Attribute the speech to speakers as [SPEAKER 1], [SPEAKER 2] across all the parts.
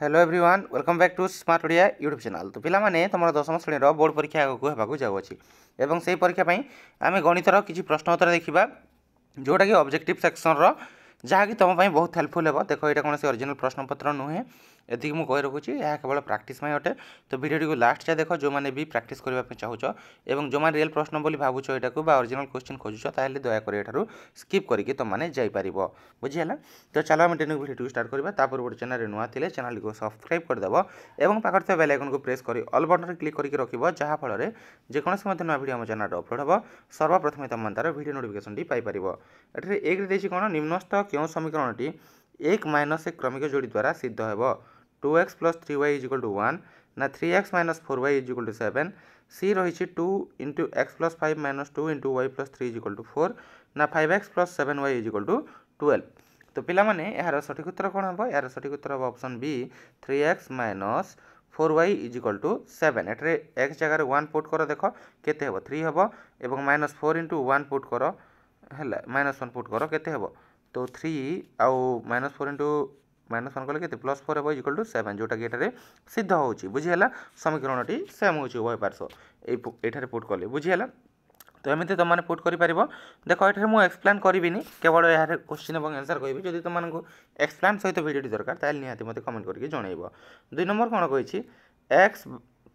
[SPEAKER 1] Hello everyone welcome back to smart Odia YouTube channel. तो पिलामाने तुम दशम श्रेणी बोर्ड परीक्षा आगक होगा जाऊँगी एवं से परीक्षा आम गणितर किसी प्रश्न उत्तर देखा जोटा कि ऑब्जेक्टिव सेक्शन जहाँकि तुम बहुत हेल्पफुल है। देख ये कौन से ओरिजिनल प्रश्नपत्र नुहे एति मुझे कही रखुच्छी यह केवल प्राक्टिस अटे। तो वीडियो को लास्ट जाए देख जो मैंने भी प्राक्टिस करने चाहूच और जो मैंने रियल प्रश्न बोली भावुच यहाँ ओरिजिनल क्वेश्चन खोजुच ताल दयाकोरी एठार स्किप करके तुमने जापर बुझीगला। तो चलो आम टेक्निक वीडियो स्टार्ट करवा तापर गोटे चैनल नुआ थे चैनल को सब्सक्राइब करदेव और पाखे बेल आइकन को प्रेस कर ऑल बटन क्लिक करके रखिब जहाँफल जेकोसी नुआ वीडियो आम चैनल अपलोड हम सर्वप्रथम तुम तार वीडियो नोटिफिकेशन पाइपर। ये एक देशी कौन निम्नस्थ क्यों समीकरण एक माइनस एक क्रमिक जोड़ी द्वारा सिद्ध हो 2x plus 3y is equal to 1 ना 3x minus 4y is equal to 7 सी रही 2 into x plus 5 minus 2 into y plus 3 is equal to 4 ना 5x plus 7y is equal to 12। तो पिलामाने यार सठिक उत्तर कौन हम यार सठिक उत्तर हम option B 3x minus 4y is equal to 7। एटे एक्स जगह 1 पुट कर देख केते हम 3 हम एवं माइनस 4 इंटू 1 पुट कर है माइनस 1 पुट कर केते हम तो 3 आउ माइनस 4 इंटू माइनस 1 कले के प्लस 4 है इक्वल टू 7 जोटा कि ये सिद्ध होची बुझीगला। समीकरण टी सेम होची उभय पार्श्व ये पुट कले बुझीगला। तो एमती तुमने पुट कर देख ये मुझे एक्सप्लेन करी केवल यार क्वेश्चन और आंसर कहि जब तुमको एक्सप्लेन सहित वीडियो दरकार ताल निहाती मत कमेंट करके जनइब। 2 नंबर कौन कही एक्स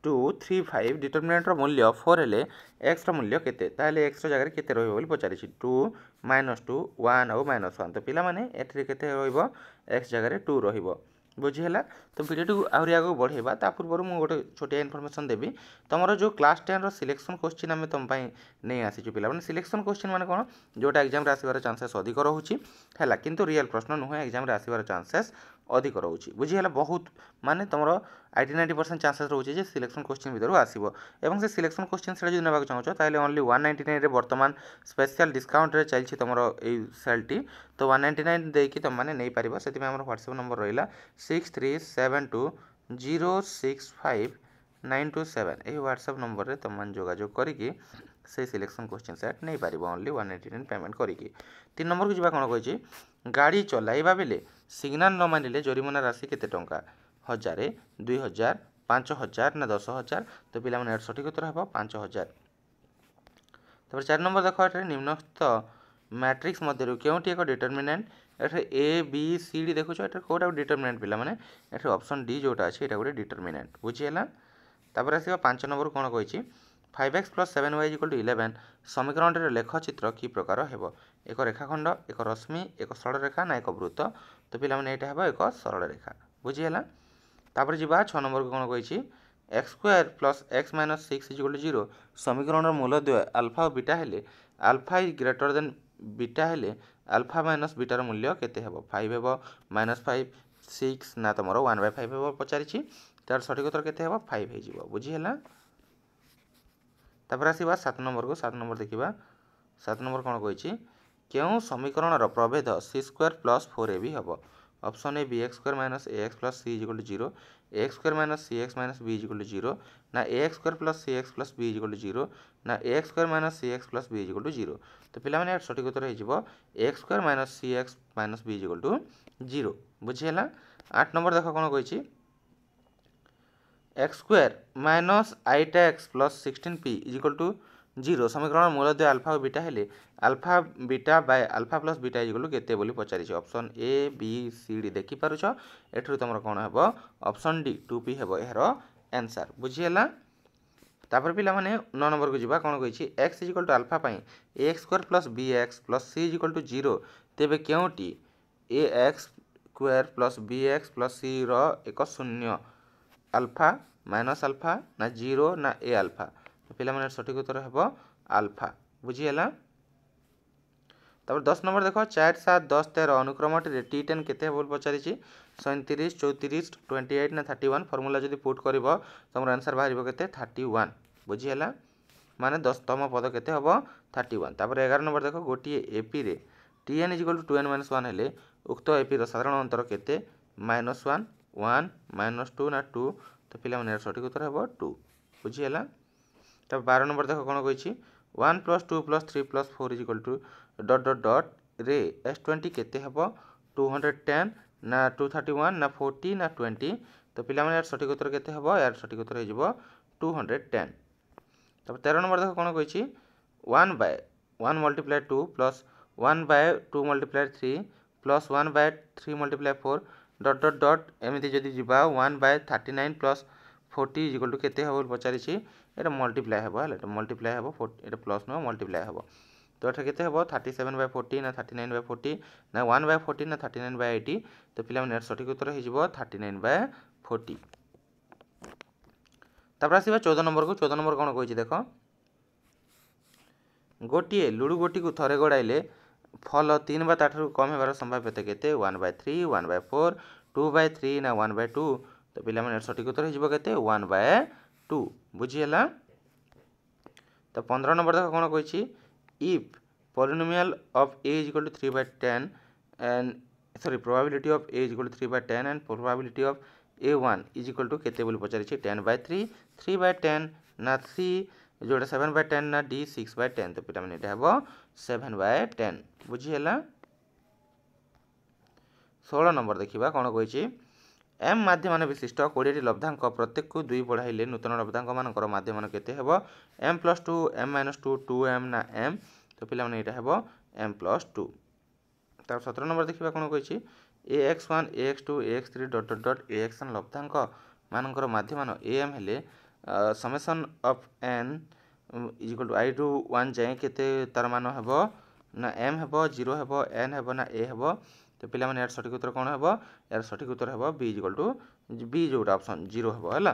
[SPEAKER 1] 2 3 5 डिटरमिनेंटर मूल्य 4 हेले एक्स मूल्य केते ताले एक्स जगह केते रहिबो बोली पचारि 2 माइनस 2 1 और माइनस 1। तो पिला माने एठी केते रहिबो एक्स जगह 2 रहिबो बुझीगला। तो वीडियो को आहरी आगे बढ़ेगा ता पूर्व मुझे गोटे छोटिया इनफर्मेशन देवी तुम जो क्लास 10 सिलेक्शन क्वेश्चन आम तुम नहीं आसीचु पिला मैंने सिलेक्शन क्वेश्चन माने कौन जोटा एग्जाम आसबार चांसेस अधिक रोचे है किंतु रियल प्रश्न नुहे एग्जाम आसबार चांसेस अधिक रोचे बुझीगला। बहुत माने तुम 80-90% चांसेस रोचे सिलेक्शन क्वेश्चन भर आसो और से सिलेक्शन क्वेश्चन से जो नाक चाहो ताले ओनली 199 बर्तमान स्पेशल डिस्काउंट रे चलती तुम सेलटी तो 199 देकी तुमने नहीं पार से व्हाट्सएप नंबर रहा 6372065927 यही व्हाट्सएप नंबर रे तुमने जोगाजोग करके से सिलेक्शन क्वेश्चन सेट नहीं पार ओनली 199 पेमेंट करके। 3 नंबर को जी कौन कही गाड़ी चलाइबा बेले सिग्नाल न मानिले जरिमाना राशि केते टंका 1000 2000 5000 ना 10000। तो पिला माने सठिक उत्तर हम 5000। तब 4 नंबर देख ये निम्नस्थ मैट्रिक्स मध्य क्योंटी एक डिटरमिनेंट ये ए बी सी डी देखुच ये कौटा डिटरमिनेंट पिला माने ये ऑप्शन डी जोटा अच्छे ये गोटे डिटरमिनेंट बुझीगला। तापर आस 5 नंबर कौन कही 5x plus 7y equal to 11 समीकरण लेखचित्र कि प्रकार हेब एक रेखाखंड एक रश्मि एक सरल रेखा ना एक वृत्त। तो पिला माने एटा हेब एक सरल रेखा बुझीगला। तापर जीवा 6 नंबर को कौन कही x square plus x minus 6 equal to 0 समीकरण मूलद्वय आल्फा और बीटा हेले alpha is greater than beta हेले आल्फा माइनस बीटार मूल्य केते हेब 5 हेब माइनस 5 6 ना तुम 1/5 हेब पचारि तार सठिक उत्तर केते हेब 5 हो बुझीगला। तापर आसवा 7 नंबर को 7 नंबर देखा 7 नंबर कौन कही क्यों समीकरण प्रभेद सी स्क्वायर प्लस 4ab हम option A b x square minus a x plus c equal to 0 a x square minus c x minus b equal to 0 ना a x square plus c x plus b equal to 0 ना a x square minus c x plus b equal to 0। तो पिला माने सठिक उत्तर हो x square minus c x minus b equal to 0 बुझीगला। 8 number देख कौन कही x square minus 8x plus 16p is equal to 0 समीकरण मूलद्वय आल्फा और बीटा हेले alpha beta by alpha plus beta equal to केते बोली पचारि option A B C D देखि पारुछ एठु तुम कौन हेब ऑप्शन डी 2p हेब यार आंसर बुझीगला। तापर पिला माने 9 नंबर को जीवा कौन कही x इक्वल टू आल्फा पाई ax square plus bx plus c equal to 0 तेबे क्योंटी ax square plus bx plus c रो एक शून्य आल्फा माइनस आल्फा ना 0 ना ए आल्फा। तो पिला माने सठिक उत्तर हेब आल्फा बुझीगला। तब 10 नंबर देख 4 7 10 13 अनुक्रम T10 केते बोल पचारि 37 34 28 ना 31 फर्मूला जदि पुट कर तुम आंसर बाहर केते 31 बुझीगला माने 10तम पद केते हम 31। तापर 11 नंबर देख गोटे एपी रे Tn equal to 2n minus 1 हेले उक्त एपी साधारण अंतर केते -1 1 -2 ना 2। तो पिला माने सठिक उत्तर हेब 2 बुझीगला। तब 12 नंबर देख कौन कही 1 plus 2 plus 3 plus 4 is equal to dot dot dot रे S20 केते हेब 210 ना 231 ना 40 ना 20 तो पिला यार सठिक उत्तर केते हबो यार सठिक उत्तर हो 210 तब 13 नंबर देख कौन कही 1 by 1 multiply 2 plus 1 by 2 multiply 3 plus 1 by 3 multiply 4 dot dot dot एमती जदि जीवा 1 बाय 39 प्लस 40 इक्वल टू केते हबो पचारि एटा मल्टीप्लाई हबो हला एटा मल्टीप्लाई हबो एटा प्लस न मल्टीप्लाई हबो तो एटा केते हबो 37 बाय 40 ना 39 बाय 40 ना 1 बाय 40 ना 39 बाय 80 तो पिला माने सठिक उत्तर हो जिवो 39 बाय 40 तापर आसीबा 14 नंबर को 14 नंबर कोन कहिछि देखो गोटिए लुडु गोटी को थरे गड़ाइले फल 3 बा ताठू कम हेबार संभाव्यता केते 1 बाय 3 1 बाय 4 2 बाय 3 ना 1 बाय 2 तो पिला माने सठिक उत्तर हो जिवो केते 1 बाय 2 बुझी हला तो 15 नंबर देखो कोन कहिछि if polynomial of a is equal to 3 by 10 and probability of a is equal to 3 by 10 and probability of a1 is equal to केते बोली पचारि 10 by 3 3 by 10 ना 3 जोटा 7 by 10 ना d 6 by 10 तो पिटा माने एटा हबो 7 by 10 बुझी हला 16 नंबर देखिबा कोन कहिछि m माध्यमान विशिष्ट 20 टी लब्धांक प्रत्येक को 2 बढ़ाइले नूतन लब्धांक मानकर माध्यमान केते हेबो m+2 m-2 2m ना m तो पिला माने एटा हेबो m+2 तार 17 नंबर देखिबा कोन कहिछि ax1 ax2 ax3 dot dot dot axn लब्धांक मानकर माध्यमान am हेले summation of n is equal to i to 1 जाय केते तार मान हेबो ना m हेबो 0 हेबो n हेबो ना a हेबो तो पिला माने यार सठिक उत्तर कोन हेबो यार सठिक उत्तर हेबो b इक्वल टू b जोटा ऑप्शन 0 हेबो हला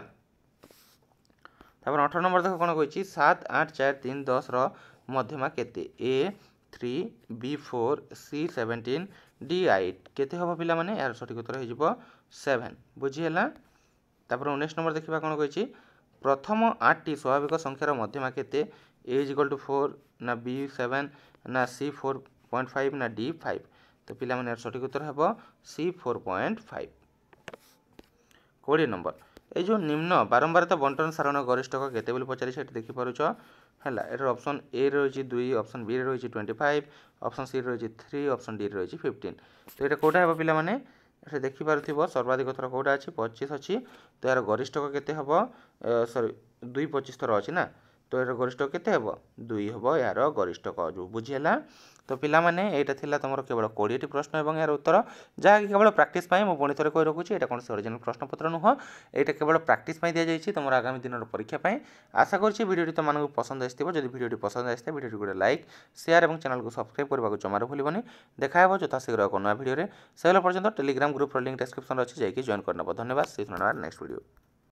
[SPEAKER 1] तापर 18 नंबर देखो कोन कहिछि 7 8 4 3 10 रो मध्यमा केते a 3 b 4 c 17 d 8 केते हेबो पिला माने यार सठिक उत्तर हे जिवो 7 बुझी हला तापर 19 नंबर देखिबा कोन कहिछि प्रथम 8 टी स्वाभाविक संख्यार मध्यमा केते a is equal to 4 ना b 7 ना c 4.5 ना d 5 तो पिला माने सठिक उत्तर हेबो c 4.5 20 नंबर ए जो निम्न बारंबारता बंटन सारण गरिष्ठक केते बोली पचारि सेट देखि पारुछ हला एटर ऑप्शन ए रहिछि 2 ऑप्शन बी रहिछि 25 ऑप्शन सी रहिछि 3 ऑप्शन डी रहिछि 15 तो एटा कोटा हेबो पिला माने एटा देखि पारुथिबो सर्वाधिक थर कोटा अछि 25 अछि तो यार गरिष्ठक केते हेबो सॉरी 2 25 थर अछि ना तो यार गरिष्ठक केते हेबो 2 हेबो यार गरिष्ठक जो बुझी हला तो पिला माने एटा थिला तमरो केवल 20 टी प्रश्न एवं यार उत्तर जा कि केवल प्रैक्टिस पई मो पुणी थरे कहि रखुछि एटा कोन ओरिजिनल प्रश्न पत्र नुह एटा केवल प्रैक्टिस पई दिया जाइछि तमरो आगामी दिन परीक्षा पई आशा करछि वीडियोटी तमनको पसंद आइथिबो जदि वीडियोटी पसंद आइथे वीडियोटी गुडे लाइक शेयर एवं चैनल को सब्सक्राइब करबा को जमारो भूलिबनी देखा हेबो जता शीघ्र को नया वीडियो रे सेला पर्यंत टेलीग्राम ग्रुप रो लिंक डिस्क्रिप्शन रे अछि जाय कि जॉइन करनबो धन्यवाद सी नेक्स्ट वीडियो।